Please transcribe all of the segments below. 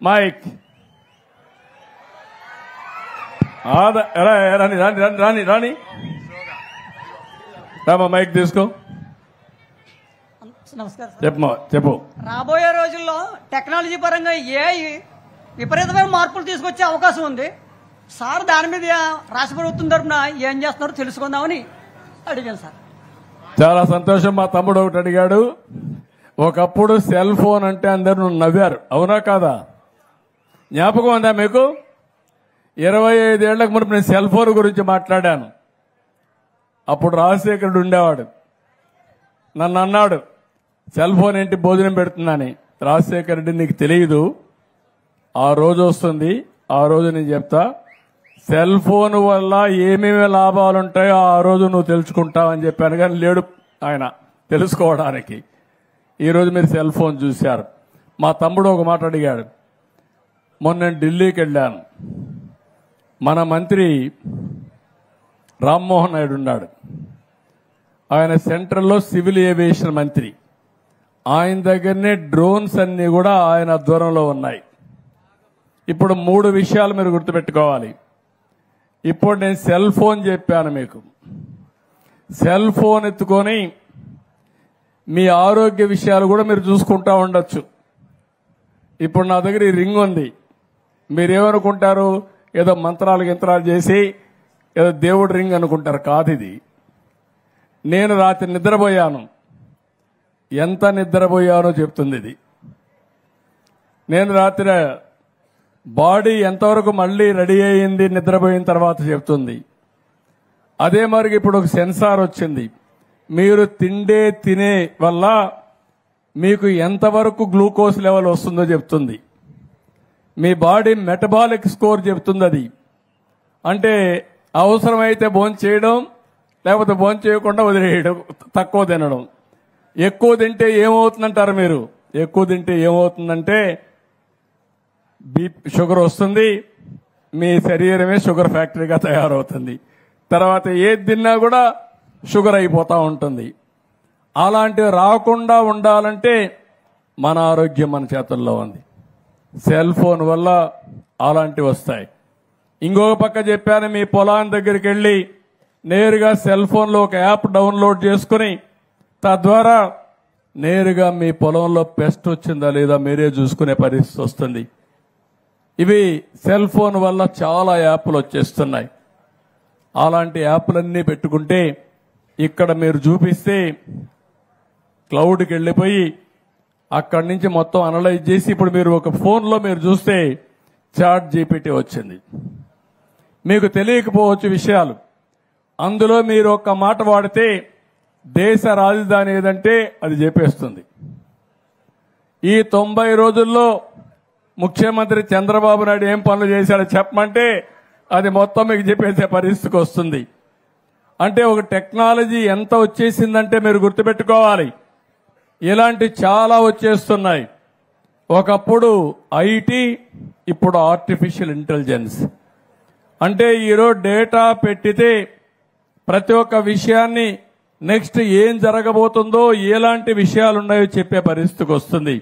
Mic రాని రాని రాని రాని రామా మైక్ తీసుకో. నమస్కారం. చెప్పు. రాబోయే రోజుల్లో టెక్నాలజీ పరంగా ఏఐ విపరీతమైన మార్పులు తీసుకొచ్చే అవకాశం ఉంది. సార్ దాని మీద రాష్ట్ర ప్రభుత్వం తరఫున ఏం చేస్తున్నారో తెలుసుకుందామని అడిగాను సార్. చాలా సంతోషం. మా తమ్ముడు ఒకటి అడిగాడు. ఒకప్పుడు సెల్ ఫోన్ అంటే అందరూ నవ్వారు, అవునా కాదా? జ్ఞాపకం ఉందా మీకు? 25 ఏళ్లకు మునుపు నేను సెల్ ఫోన్ గురించి మాట్లాడాను. అప్పుడు రాజశేఖరుడు ఉండేవాడు. నన్ను అన్నాడు, సెల్ ఫోన్ ఏంటి భోజనం పెడుతుందని. రాజశేఖరుడు, నీకు తెలియదు, ఆ రోజు వస్తుంది, ఆ రోజు నేను చెప్తా. సెల్ ఫోన్ వల్ల ఏమేమి లాభాలు ఉంటాయో ఆ రోజు నువ్వు తెలుసుకుంటావని చెప్పాను. కానీ లేడు ఆయన తెలుసుకోవడానికి. ఈరోజు మీరు సెల్ ఫోన్ చూశారు. మా తమ్ముడు ఒక మాట అడిగాడు. మొన్న నేను ఢిల్లీకి వెళ్ళాను. మన మంత్రి రామ్మోహన్ నాయుడు ఉన్నాడు. ఆయన సెంట్రల్లో సివిల్ ఏవియేషన్ మంత్రి. ఆయన దగ్గరనే డ్రోన్స్ అన్ని కూడా ఆయన ఆధ్వర్యంలో ఉన్నాయి. ఇప్పుడు 3 విషయాలు మీరు గుర్తుపెట్టుకోవాలి. ఇప్పుడు నేను సెల్ ఫోన్ చెప్పాను మీకు. సెల్ ఫోన్ ఎత్తుకొని మీ ఆరోగ్య విషయాలు కూడా మీరు చూసుకుంటా ఉండొచ్చు. ఇప్పుడు నా దగ్గర ఈ రింగ్ ఉంది. మీరేమనుకుంటారు? ఏదో మంత్రాలు గింత్రాలు చేసి ఏదో దేవుడి రింగ్ అనుకుంటారు. కాదు, ఇది నేను రాత్రి నిద్రపోయాను. ఎంత నిద్రపోయానో చెప్తుంది ఇది. నేను రాత్రి బాడీ ఎంతవరకు మళ్ళీ రెడీ అయ్యింది నిద్రపోయిన తర్వాత చెప్తుంది. అదే మరి ఇప్పుడు ఒక సెన్సార్ వచ్చింది. మీరు తినే వల్ల మీకు ఎంతవరకు గ్లూకోజ్ లెవెల్ వస్తుందో చెప్తుంది. మీ బాడీ మెటబాలిక్ స్కోర్ చెప్తుంది. అది అంటే అవసరమైతే భోజనం చేయడం, లేకపోతే భోజనం చేయకుండా వదిలేయడం, తక్కువ తినడం. ఎక్కువ తింటే ఏమవుతుందంటారు మీరు? ఎక్కువ తింటే ఏమవుతుందంటే షుగర్ వస్తుంది. మీ శరీరమే షుగర్ ఫ్యాక్టరీగా తయారవుతుంది. తర్వాత ఏది తిన్నా కూడా షుగర్ అయిపోతూ ఉంటుంది. అలాంటివి రాకుండా ఉండాలంటే మన ఆరోగ్యం మన చేతుల్లో ఉంది. సెల్ ఫోన్ వల్ల అలాంటివి వస్తాయి. ఇంకొక పక్క చెప్పాను, మీ పొలాన్ని దగ్గరికి వెళ్ళి నేరుగా సెల్ ఫోన్లో ఒక యాప్ డౌన్లోడ్ చేసుకుని తద్వారా నేరుగా మీ పొలంలో పెస్ట్ వచ్చిందా లేదా మీరే చూసుకునే పరిస్థితి వస్తుంది. ఇవి సెల్ ఫోన్ వల్ల చాలా యాప్లు వచ్చేస్తున్నాయి. అలాంటి యాప్లన్నీ పెట్టుకుంటే ఇక్కడ మీరు చూపిస్తే క్లౌడ్కి వెళ్ళిపోయి అక్కడి నుంచి మొత్తం అనలైజ్ చేసి ఇప్పుడు మీరు ఒక ఫోన్లో మీరు చూస్తే చాట్ జీపీటీ వచ్చింది. మీకు తెలియకపోవచ్చు విషయాలు. అందులో మీరు ఒక్క మాట వాడితే దేశ రాజధాని ఏదంటే అది చెప్పేస్తుంది. ఈ 90 రోజుల్లో ముఖ్యమంత్రి చంద్రబాబు నాయుడు ఏం పనులు చేశాడో చెప్పమంటే అది మొత్తం మీకు చెప్పేసే పరిస్థితికి వస్తుంది. అంటే ఒక టెక్నాలజీ ఎంత వచ్చేసిందంటే మీరు గుర్తుపెట్టుకోవాలి. ఇలాంటి చాలా వచ్చేస్తున్నాయి. ఒకప్పుడు ఐటీ, ఇప్పుడు ఆర్టిఫిషియల్ ఇంటెలిజెన్స్. అంటే ఈరోజు డేటా పెట్టితే ప్రతి ఒక్క విషయాన్ని నెక్స్ట్ ఏం జరగబోతుందో, ఎలాంటి విషయాలు ఉన్నాయో చెప్పే పరిస్థితికి వస్తుంది.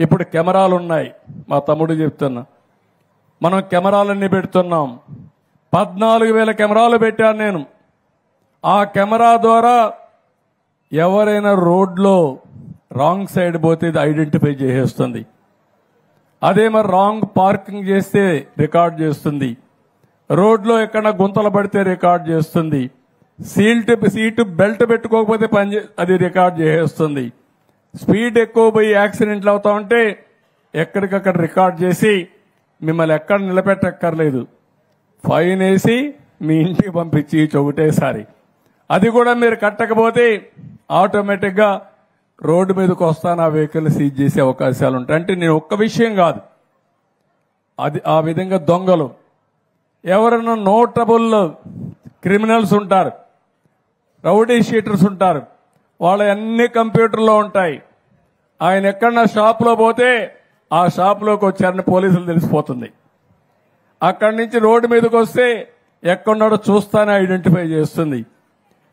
ఇప్పుడు కెమెరాలు ఉన్నాయి. మా తమ్ముడు చెప్తున్నా, మనం కెమెరాలన్నీ పెడుతున్నాం. 14,000 కెమెరాలు పెట్టాను నేను. ఆ కెమెరా ద్వారా ఎవరైనా రోడ్లో రాంగ్ సైడ్ పోతే ఇది ఐడెంటిఫై చేసేస్తుంది. అదే మరి రాంగ్ పార్కింగ్ చేస్తే రికార్డ్ చేస్తుంది. రోడ్లో ఎక్కడ గుంతలు పడితే రికార్డ్ చేస్తుంది. సీటు బెల్ట్ పెట్టుకోకపోతే అది రికార్డ్ చేసేస్తుంది. స్పీడ్ ఎక్కువ పోయి యాక్సిడెంట్లు అవుతా ఉంటే ఎక్కడికక్కడ రికార్డ్ చేసి మిమ్మల్ని ఎక్కడ నిలబెట్టక్కర్లేదు, ఫైన్ వేసి మీ ఇంటికి పంపించి ఒకటేసారి. అది కూడా మీరు కట్టకపోతే ఆటోమేటిక్ గా రోడ్డు మీదకి వస్తాను ఆ వెహికల్ సీజ్ చేసే అవకాశాలు ఉంటాయి. అంటే నేను ఒక్క విషయం కాదు, అది ఆ విధంగా దొంగలు ఎవరైనా నోటబుల్ క్రిమినల్స్ ఉంటారు, రౌడీ షీటర్స్ ఉంటారు, వాళ్ళ అన్ని కంప్యూటర్లో ఉంటాయి. ఆయన ఎక్కడన్నా షాప్లో పోతే ఆ షాప్లోకి వచ్చారని పోలీసులు తెలిసిపోతుంది. అక్కడి నుంచి రోడ్డు మీదకి వస్తే ఎక్కడున్నాడో చూస్తానే ఐడెంటిఫై చేస్తుంది.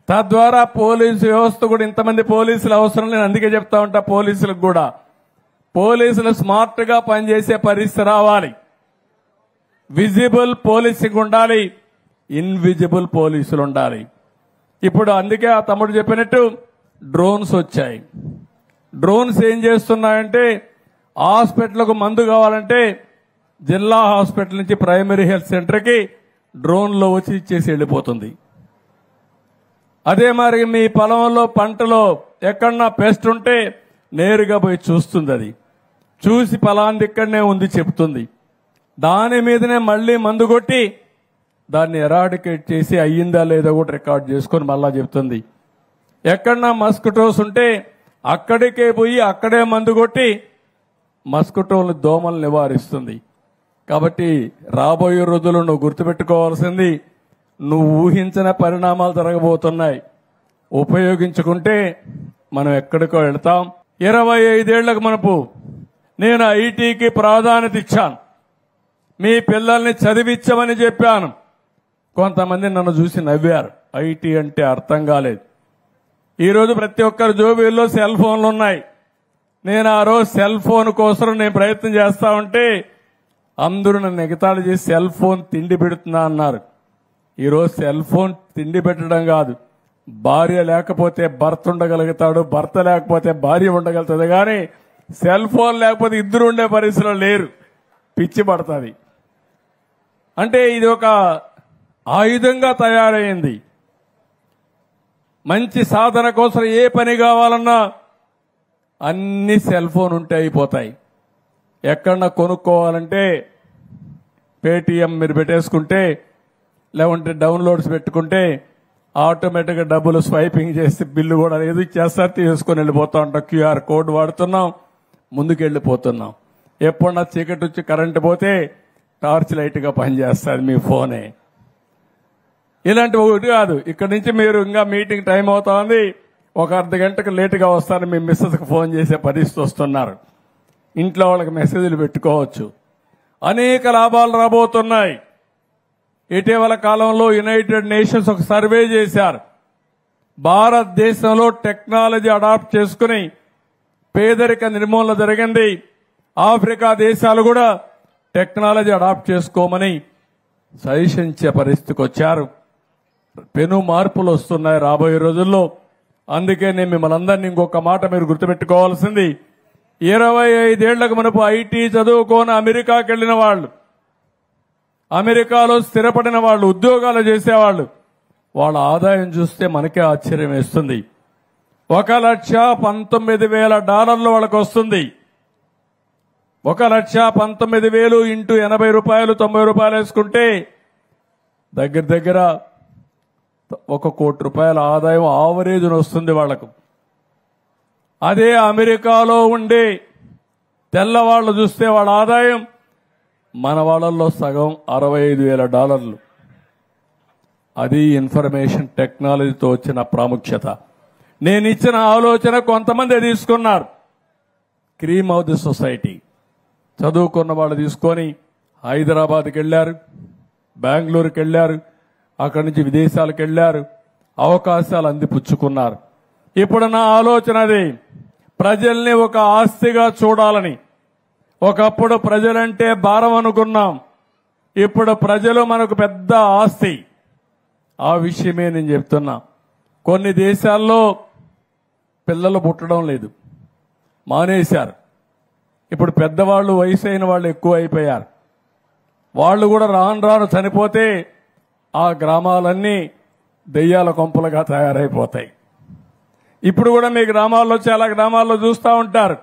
తద్వారా పోలీసు వ్యవస్థ కూడా ఇంతమంది పోలీసులు అవసరం లేదు. అందుకే చెప్తా ఉంటా పోలీసులకు కూడా పోలీసులు స్మార్ట్ గా పనిచేసే పరిస్థితి రావాలి. విజిబుల్ పోలీసింగ్ ఉండాలి, ఇన్విజిబుల్ పోలీసులు ఉండాలి. ఇప్పుడు అందుకే ఆ తమ్ముడు చెప్పినట్టు డ్రోన్స్ వచ్చాయి. డ్రోన్స్ ఏం చేస్తున్నాయంటే హాస్పిటల్కు మందు కావాలంటే జిల్లా హాస్పిటల్ నుంచి ప్రైమరీ హెల్త్ సెంటర్కి డ్రోన్లో వచ్చి ఇచ్చేసి వెళ్ళిపోతుంది. అదే మరి మీ పొలంలో పంటలో ఎక్కడన్నా పెస్ట్ ఉంటే నేరుగా పోయి చూస్తుంది. అది చూసి పలాంది ఇక్కడనే ఉంది చెప్తుంది. దాని మీదనే మళ్లీ మందు కొట్టి దాన్ని ఎరాడికేట్ చేసి అయ్యిందా లేదా కూడా రికార్డ్ చేసుకొని మళ్ళా చెప్తుంది. ఎక్కడన్నా మస్కిటోస్ ఉంటే అక్కడికే పోయి అక్కడే మందు కొట్టి మస్కిటోలు దోమలు నివారిస్తుంది. కాబట్టి రాబోయే రోజుల్లో నువ్వు గుర్తుపెట్టుకోవాల్సింది, నువ్వు ఊహించిన పరిణామాలు జరగబోతున్నాయి. ఉపయోగించుకుంటే మనం ఎక్కడికో వెళ్తాం. 25 ఏళ్లకు మనపు నేను ఐటీకి ప్రాధాన్యత ఇచ్చాను. మీ పిల్లల్ని చదివించమని చెప్పాను. కొంతమంది నన్ను చూసి నవ్వారు. ఐటీ అంటే అర్థం కాలేదు. ఈరోజు ప్రతి ఒక్కరి జోబీల్లో సెల్ ఫోన్లు ఉన్నాయి. నేను ఆ రోజు సెల్ ఫోన్ కోసం నేను ప్రయత్నం చేస్తా ఉంటే అందరూ నన్ను ఎగతాళి చేసి సెల్ ఫోన్ తిండి పెడుతున్నా అన్నారు. ఈరోజు సెల్ ఫోన్ తిండి పెట్టడం కాదు, భార్య లేకపోతే భర్త ఉండగలుగుతాడు, భర్త లేకపోతే భార్య ఉండగలుగుతుంది. కానీ సెల్ ఫోన్ లేకపోతే ఇద్దరు ఉండే పరిస్థితులు లేరు. పిచ్చి పడుతుంది. అంటే ఇది ఒక ఆయుధంగా తయారైంది. మంచి సాధన కోసం ఏ పని కావాలన్నా అన్ని సెల్ ఫోన్ ఉంటే అయిపోతాయి. ఎక్కడన్నా కొనుక్కోవాలంటే పేటీఎం మీరు పెట్టేసుకుంటే, లేకుంటే డౌన్లోడ్స్ పెట్టుకుంటే ఆటోమేటిక్గా డబ్బులు స్వైపింగ్ చేసి బిల్లు కూడా ఏదో చేస్తారు, తీసుకొని వెళ్ళిపోతా ఉంటాం. క్యూఆర్ కోడ్ వాడుతున్నాం, ముందుకు వెళ్ళిపోతున్నాం. ఎప్పుడన్నా చీకటి వచ్చి కరెంటు పోతే టార్చ్ లైట్గా పనిచేస్తుంది మీ ఫోనే. ఇలాంటి ఒకటి కాదు. ఇక్కడి నుంచి మీరు ఇంకా మీటింగ్ టైం అవుతా ఉంది, ఒక అర్ధ గంటకు లేటుగా వస్తారని మీ మిస్సెస్కి ఫోన్ చేసే పరిస్థితి వస్తున్నారు. ఇంట్లో వాళ్ళకి మెసేజ్లు పెట్టుకోవచ్చు. అనేక లాభాలు రాబోతున్నాయి. ఇటీవల కాలంలో యునైటెడ్ నేషన్స్ ఒక సర్వే చేశారు. భారతదేశంలో టెక్నాలజీ అడాప్ట్ చేసుకుని పేదరిక నిర్మూలన జరిగింది. ఆఫ్రికా దేశాలు కూడా టెక్నాలజీ అడాప్ట్ చేసుకోమని సజెషన్ ఇచ్చే పరిస్థితికి వచ్చారు. పెను మార్పులు వస్తున్నాయి రాబోయే రోజుల్లో. అందుకే నేను మిమ్మల్ని అందరినీ ఇంకొక మాట మీరు గుర్తుపెట్టుకోవాల్సింది, 25 ఏళ్లకు మనకు ఐటీ చదువుకొని అమెరికాకి వెళ్లిన వాళ్ళు, అమెరికాలో స్థిరపడిన వాళ్ళు, ఉద్యోగాలు చేసేవాళ్ళు, వాళ్ళ ఆదాయం చూస్తే మనకే ఆశ్చర్యం వేస్తుంది. $1,19,000 వాళ్ళకు వస్తుంది. 1,19,000 ఇంటూ ₹80 ₹90 వేసుకుంటే దగ్గర దగ్గర ₹1 కోటి ఆదాయం ఆవరేజ్ వస్తుంది వాళ్లకు. అదే అమెరికాలో ఉండే తెల్లవాళ్లు చూస్తే వాళ్ళ ఆదాయం మన వాళ్ళల్లో సగం $65,000. అది ఇన్ఫర్మేషన్ టెక్నాలజీతో వచ్చిన ప్రాముఖ్యత. నేను ఇచ్చిన ఆలోచన కొంతమంది తీసుకున్నారు. క్రీమ్ ఆఫ్ ది సొసైటీ చదువుకున్న వాళ్ళు తీసుకొని హైదరాబాద్కి వెళ్లారు, బెంగళూరుకి వెళ్లారు, అక్కడి నుంచి విదేశాలకు వెళ్లారు, అవకాశాలు అందిపుచ్చుకున్నారు. ఇప్పుడు నా ఆలోచన అది, ప్రజల్ని ఒక ఆస్తిగా చూడాలని. ఒకప్పుడు ప్రజలంటే భారం అనుకున్నాం, ఇప్పుడు ప్రజలు మనకు పెద్ద ఆస్తి. ఆ విషయమే నేను చెప్తున్నా. కొన్ని దేశాల్లో పిల్లలు పుట్టడం లేదు, మానేశారు. ఇప్పుడు పెద్దవాళ్ళు, వయసు అయిన వాళ్ళు ఎక్కువ అయిపోయారు. వాళ్ళు కూడా రాను రాను చనిపోతే ఆ గ్రామాలన్నీ దెయ్యాల కొంపలుగా తయారైపోతాయి. ఇప్పుడు కూడా మీ గ్రామాల్లో, చాలా గ్రామాల్లో చూస్తూ ఉంటారు.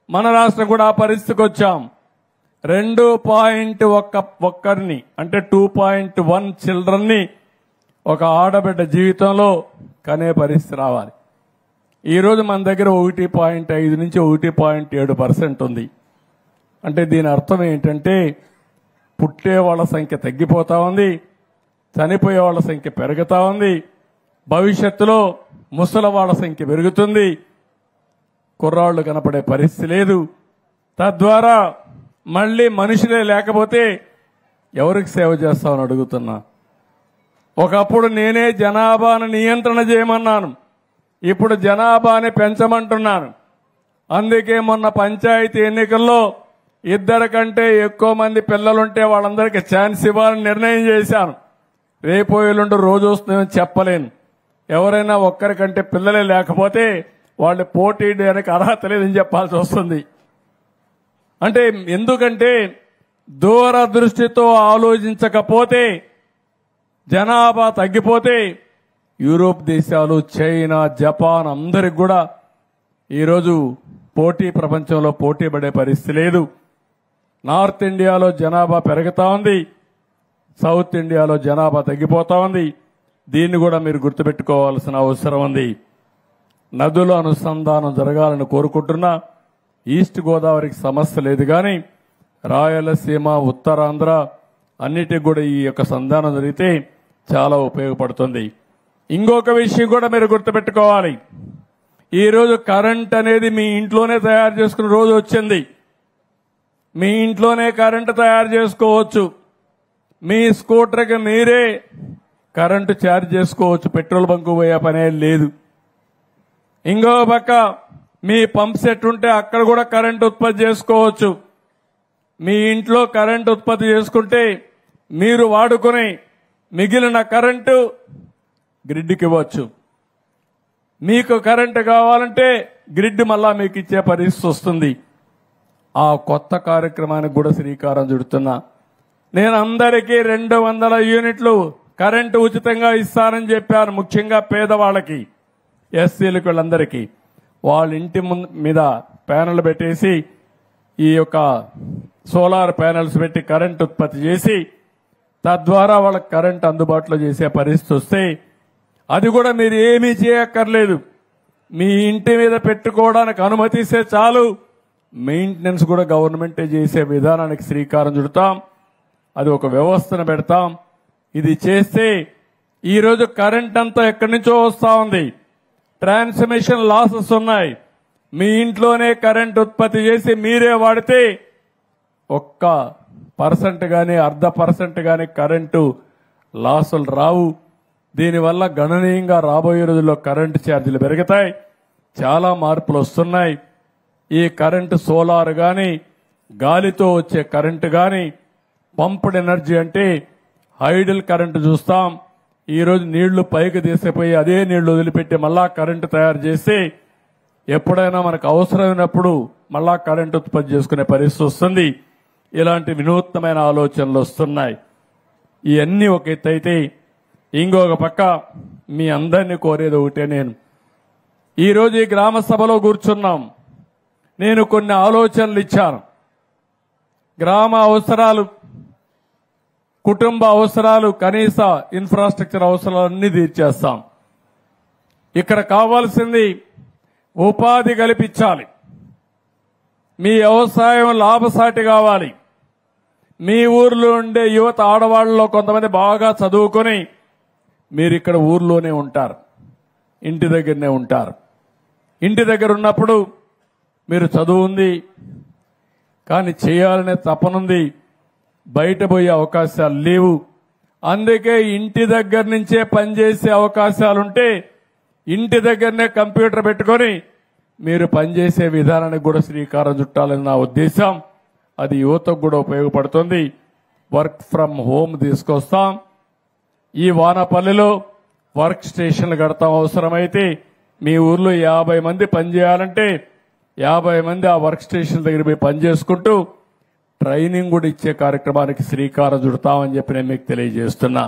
మన రాష్ట్రం కూడా ఆ పరిస్థితికి వచ్చాం. 2.1 అంటే 2.1 చిల్డ్రన్ని ఒక ఆడబిడ్డ జీవితంలో కనే పరిస్థితి రావాలి. ఈరోజు మన దగ్గర 1.5 నుంచి 1.7% ఉంది. అంటే దీని అర్థం ఏంటంటే పుట్టే వాళ్ళ సంఖ్య తగ్గిపోతా ఉంది, చనిపోయే వాళ్ళ సంఖ్య పెరుగుతా ఉంది. భవిష్యత్తులో ముసలి వాళ్ళ సంఖ్య పెరుగుతుంది, కుర్రాళ్లు కనపడే పరిస్థితి లేదు. తద్వారా మళ్లీ మనుషులే లేకపోతే ఎవరికి సేవ చేస్తామని అడుగుతున్నా. ఒకప్పుడు నేనే జనాభాను నియంత్రణ చేయమన్నాను, ఇప్పుడు జనాభాని పెంచమంటున్నాను. అందుకే మొన్న పంచాయతీ ఎన్నికల్లో 2 కంటే ఎక్కువ మంది పిల్లలుంటే వాళ్ళందరికీ ఛాన్స్ ఇవ్వాలని నిర్ణయం చేశాను. రేపు ఎల్లుండి రోజు వస్తుందని చెప్పలేను. ఎవరైనా ఒక్కరికంటే పిల్లలే లేకపోతే వాళ్ళు పోటీ చేయడానికి అర్హత లేదని చెప్పాల్సి వస్తుంది. అంటే ఎందుకంటే దూరదృష్టితో ఆలోచించకపోతే జనాభా తగ్గిపోతే యూరోప్ దేశాలు, చైనా, జపాన్ అందరికి కూడా ఈరోజు ప్రపంచంలో పోటీ పడే పరిస్థితి లేదు. నార్త్ ఇండియాలో జనాభా పెరుగుతా ఉంది, సౌత్ ఇండియాలో జనాభా తగ్గిపోతా ఉంది. దీన్ని కూడా మీరు గుర్తుపెట్టుకోవాల్సిన అవసరం ఉంది. నదుల అనుసంధానం జరగాలని కోరుకుంటున్నా. ఈస్ట్ గోదావరికి సమస్య లేదు, కానీ రాయలసీమ, ఉత్తరాంధ్ర అన్నిటికి కూడా ఈ యొక్క సంధానం జరిగితే చాలా ఉపయోగపడుతుంది. ఇంకొక విషయం కూడా మీరు గుర్తుపెట్టుకోవాలి. ఈరోజు కరెంట్ అనేది మీ ఇంట్లోనే తయారు చేసుకునే రోజు వచ్చింది. మీ ఇంట్లోనే కరెంటు తయారు చేసుకోవచ్చు. మీ స్కూటర్కి మీరే కరెంటు ఛార్జ్ చేసుకోవచ్చు. పెట్రోల్ బంకు పోయే పనే లేదు. ఇంకో పక్క మీ పంప్ సెట్ ఉంటే అక్కడ కూడా కరెంటు ఉత్పత్తి చేసుకోవచ్చు. మీ ఇంట్లో కరెంటు ఉత్పత్తి చేసుకుంటే మీరు వాడుకుని మిగిలిన కరెంటు గ్రిడ్కి ఇవ్వచ్చు. మీకు కరెంటు కావాలంటే గ్రిడ్ మళ్ళా మీకు ఇచ్చే పరిస్థితి వస్తుంది. ఆ కొత్త కార్యక్రమానికి కూడా శ్రీకారం చుడుతున్నా. నేను అందరికీ 200 యూనిట్లు కరెంటు ఉచితంగా ఇస్తానని చెప్పాను. ముఖ్యంగా పేదవాళ్ళకి, ఎస్సీలకు, వీళ్ళందరికీ వాళ్ళ ఇంటి మీద ప్యానెల్ పెట్టేసి ఈ యొక్క సోలార్ ప్యానెల్స్ పెట్టి కరెంటు ఉత్పత్తి చేసి తద్వారా వాళ్ళకి కరెంటు అందుబాటులో చేసే పరిస్థితి వస్తే అది కూడా మీరు ఏమీ చేయక్కర్లేదు. మీ ఇంటి మీద పెట్టుకోవడానికి అనుమతిస్తే చాలు. మెయింటెనెన్స్ కూడా గవర్నమెంటే చేసే విధానానికి శ్రీకారం చుడతాం. అది ఒక వ్యవస్థను పెడతాం. ఇది చేస్తే ఈరోజు కరెంట్ అంతా ఎక్కడి నుంచో వస్తా ఉంది. ట్రాన్స్మిషన్ లాసెస్ ఉన్నాయి. మీ ఇంట్లోనే కరెంట్ ఉత్పత్తి చేసి మీరే వాడితే 1% గాని 0.5% గాని కరెంటు లాసులు రావు. దీనివల్ల గణనీయంగా రాబోయే రోజుల్లో కరెంటు ఛార్జీలు పెరుగుతాయి. చాలా మార్పులు వస్తున్నాయి. ఈ కరెంటు సోలార్ గాని, గాలితో వచ్చే కరెంటు గాని, పంప్డ్ ఎనర్జీ అంటే హైడల్ కరెంటు చూస్తాం. ఈరోజు నీళ్లు పైకి తీసిపోయి అదే నీళ్లు వదిలిపెట్టి మళ్ళా కరెంటు తయారు చేసి ఎప్పుడైనా మనకు అవసరమైనప్పుడు మళ్ళా కరెంటు ఉత్పత్తి చేసుకునే పరిస్థితి వస్తుంది. ఇలాంటి వినూత్నమైన ఆలోచనలు వస్తున్నాయి. ఇవన్నీ ఒక ఎత్తు అయితే, ఇంకొక పక్క మీ అందరినీ కోరేది ఒకటే. నేను ఈరోజు ఈ గ్రామ సభలో కూర్చున్నాం. నేను కొన్ని ఆలోచనలు ఇచ్చాను. గ్రామ అవసరాలు, కుటుంబ అవసరాలు, కనీస ఇన్ఫ్రాస్ట్రక్చర్ అవసరాలన్నీ తీర్చేస్తాం. ఇక్కడ కావాల్సింది ఉపాధి కల్పించాలి. మీ వ్యవసాయం లాభసాటి కావాలి. మీ ఊర్లో ఉండే యువత, ఆడవాళ్ళలో కొంతమంది బాగా చదువుకొని మీరు ఇక్కడ ఊర్లోనే ఉంటారు, ఇంటి దగ్గరనే ఉంటారు. ఇంటి దగ్గర ఉన్నప్పుడు మీరు చదువు ఉంది, కానీ చేయాలనే తపనుంది, బయట పోయే అవకాశాలు లేవు. అందుకే ఇంటి దగ్గర నుంచే పనిచేసే అవకాశాలుంటే ఇంటి దగ్గరనే కంప్యూటర్ పెట్టుకొని మీరు పనిచేసే విధానానికి కూడా శ్రీకారం చుట్టాలని నా ఉద్దేశం. అది యువతకు కూడా ఉపయోగపడుతుంది. వర్క్ ఫ్రం హోమ్ తీసుకొస్తాం. ఈ వానపల్లిలో వర్క్ స్టేషన్లు కడతాం. అవసరమైతే మీ ఊర్లో 50 మంది పనిచేయాలంటే 50 మంది ఆ వర్క్ స్టేషన్ దగ్గర పోయి పనిచేసుకుంటూ ట్రైనింగ్ కూడా ఇచ్చే కార్యక్రమానికి శ్రీకారం చుడతామని చెప్పి నేను మీకు తెలియజేస్తున్నా.